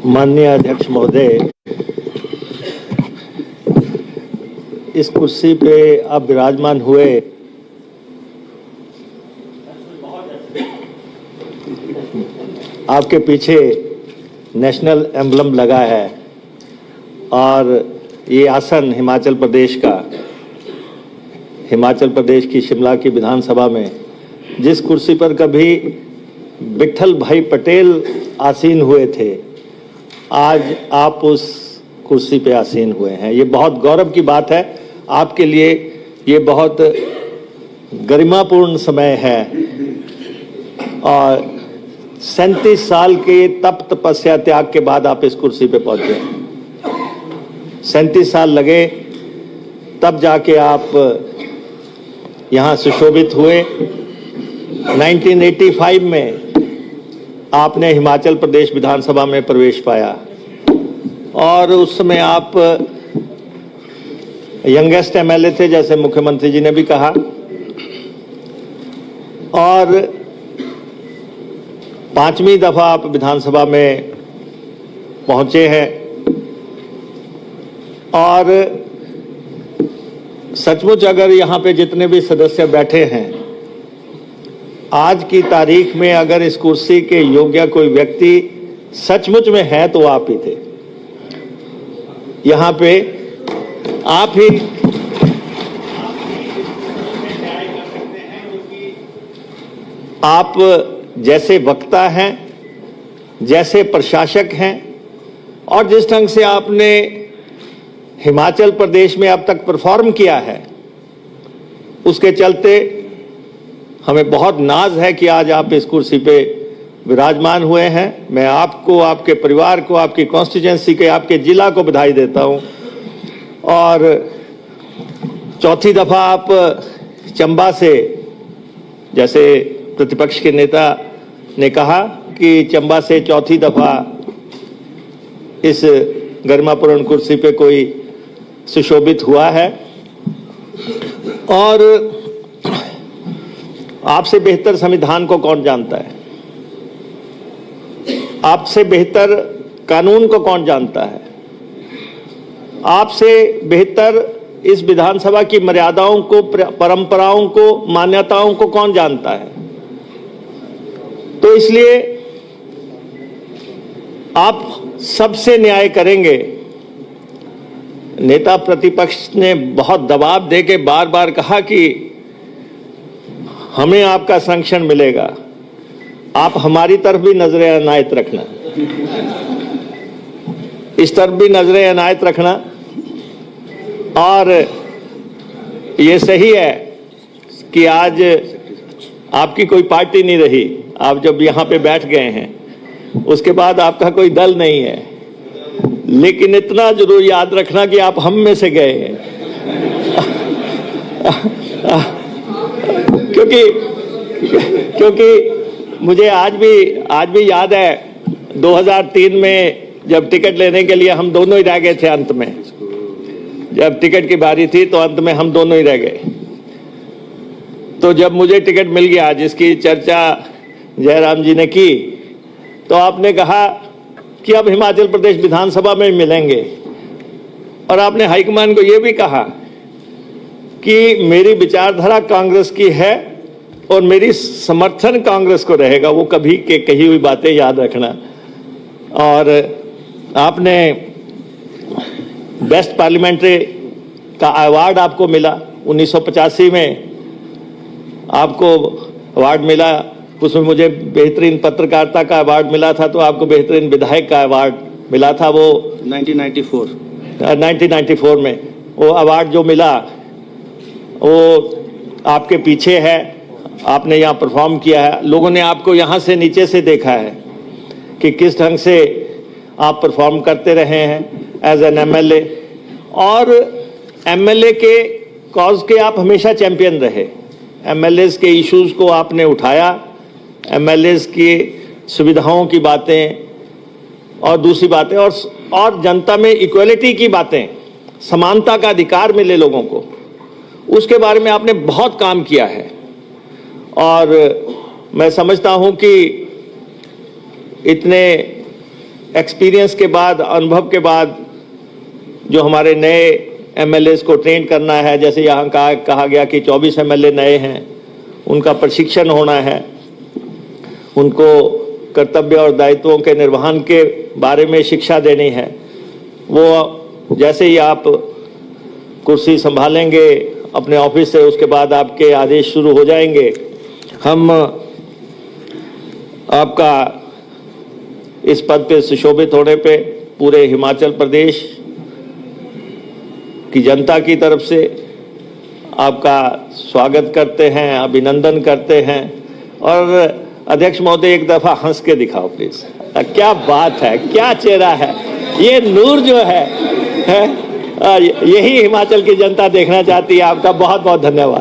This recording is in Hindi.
माननीय अध्यक्ष महोदय, इस कुर्सी पे आप विराजमान हुए, आपके पीछे नेशनल एम्बलम लगा है और ये आसन हिमाचल प्रदेश की शिमला की विधानसभा में जिस कुर्सी पर कभी विट्ठल भाई पटेल आसीन हुए थे, आज आप उस कुर्सी पे आसीन हुए हैं। ये बहुत गौरव की बात है आपके लिए। ये बहुत गरिमापूर्ण समय है और 37 साल के तप तपस्या त्याग के बाद आप इस कुर्सी पे पहुंचे। 37 साल लगे, तब जाके आप यहाँ सुशोभित हुए। 1985 में आपने हिमाचल प्रदेश विधानसभा में प्रवेश पाया और उस समय आप यंगेस्ट एमएलए थे, जैसे मुख्यमंत्री जी ने भी कहा, और 5वीं दफा आप विधानसभा में पहुंचे हैं। और सचमुच अगर यहाँ पे जितने भी सदस्य बैठे हैं, आज की तारीख में अगर इस कुर्सी के योग्य कोई व्यक्ति सचमुच में है तो आप ही थे। यहाँ पे आप ही आप जैसे वक्ता हैं, जैसे प्रशासक हैं और जिस ढंग से आपने हिमाचल प्रदेश में अब तक परफॉर्म किया है, उसके चलते हमें बहुत नाज है कि आज आप इस कुर्सी पे विराजमान हुए हैं। मैं आपको, आपके परिवार को, आपकी कॉन्स्टिट्यूंसी के, आपके जिला को बधाई देता हूं। और चौथी दफा आप चंबा से, जैसे प्रतिपक्ष के नेता ने कहा कि चंबा से चौथी दफा इस गरिमापूर्ण कुर्सी पे कोई सुशोभित हुआ है। और आपसे बेहतर संविधान को कौन जानता है? आपसे बेहतर कानून को कौन जानता है? आपसे बेहतर इस विधानसभा की मर्यादाओं को, परंपराओं को, मान्यताओं को कौन जानता है? तो इसलिए आप सबसे न्याय करेंगे। नेता प्रतिपक्ष ने बहुत दबाव देके बार बार कहा कि हमें आपका संरक्षण मिलेगा। आप हमारी तरफ भी नजर अनायत रखना, इस तरफ भी नजर अनायत रखना। और ये सही है कि आज आपकी कोई पार्टी नहीं रही। आप जब यहाँ पे बैठ गए हैं, उसके बाद आपका कोई दल नहीं है, लेकिन इतना जरूर याद रखना कि आप हम में से गए हैं। क्योंकि मुझे आज भी याद है 2003 में जब टिकट लेने के लिए हम दोनों ही रह गए थे। अंत में जब टिकट की बारी थी तो अंत में हम दोनों ही रह गए। तो जब मुझे टिकट मिल गया, जिसकी चर्चा जयराम जी ने की, तो आपने कहा कि अब हिमाचल प्रदेश विधानसभा में मिलेंगे। और आपने हाईकमान को यह भी कहा कि मेरी विचारधारा कांग्रेस की है और मेरी समर्थन कांग्रेस को रहेगा। वो कभी के कही हुई बातें याद रखना। और आपने बेस्ट पार्लियामेंट्री का अवार्ड आपको मिला 1985 में, आपको अवार्ड मिला। उसमें मुझे बेहतरीन पत्रकारिता का अवार्ड मिला था, तो आपको बेहतरीन विधायक का अवार्ड मिला था। वो 1994 में वो अवार्ड जो मिला वो आपके पीछे है। आपने यहाँ परफॉर्म किया है। लोगों ने आपको यहाँ से नीचे से देखा है कि किस ढंग से आप परफॉर्म करते रहे हैं एज एन एमएलए। और एमएलए के कॉज के आप हमेशा चैंपियन रहे। एमएलएज के इश्यूज को आपने उठाया, एमएलएज की सुविधाओं की बातें और दूसरी बातें, और जनता में इक्वलिटी की बातें, समानता का अधिकार मिले लोगों को, उसके बारे में आपने बहुत काम किया है। और मैं समझता हूं कि इतने एक्सपीरियंस के बाद, अनुभव के बाद जो हमारे नए एमएलएस को ट्रेन करना है, जैसे यहाँ कहा गया कि 24 एमएलए नए हैं, उनका प्रशिक्षण होना है, उनको कर्तव्य और दायित्वों के निर्वहन के बारे में शिक्षा देनी है। वो जैसे ही आप कुर्सी संभालेंगे अपने ऑफिस से, उसके बाद आपके आदेश शुरू हो जाएंगे। हम आपका इस पद पे सुशोभित होने पे पूरे हिमाचल प्रदेश की जनता की तरफ से आपका स्वागत करते हैं, अभिनंदन करते हैं। और अध्यक्ष महोदय, एक दफा हंस के दिखाओ प्लीज। क्या बात है, क्या चेहरा है, ये नूर जो है यही हिमाचल की जनता देखना चाहती है। आपका बहुत बहुत धन्यवाद।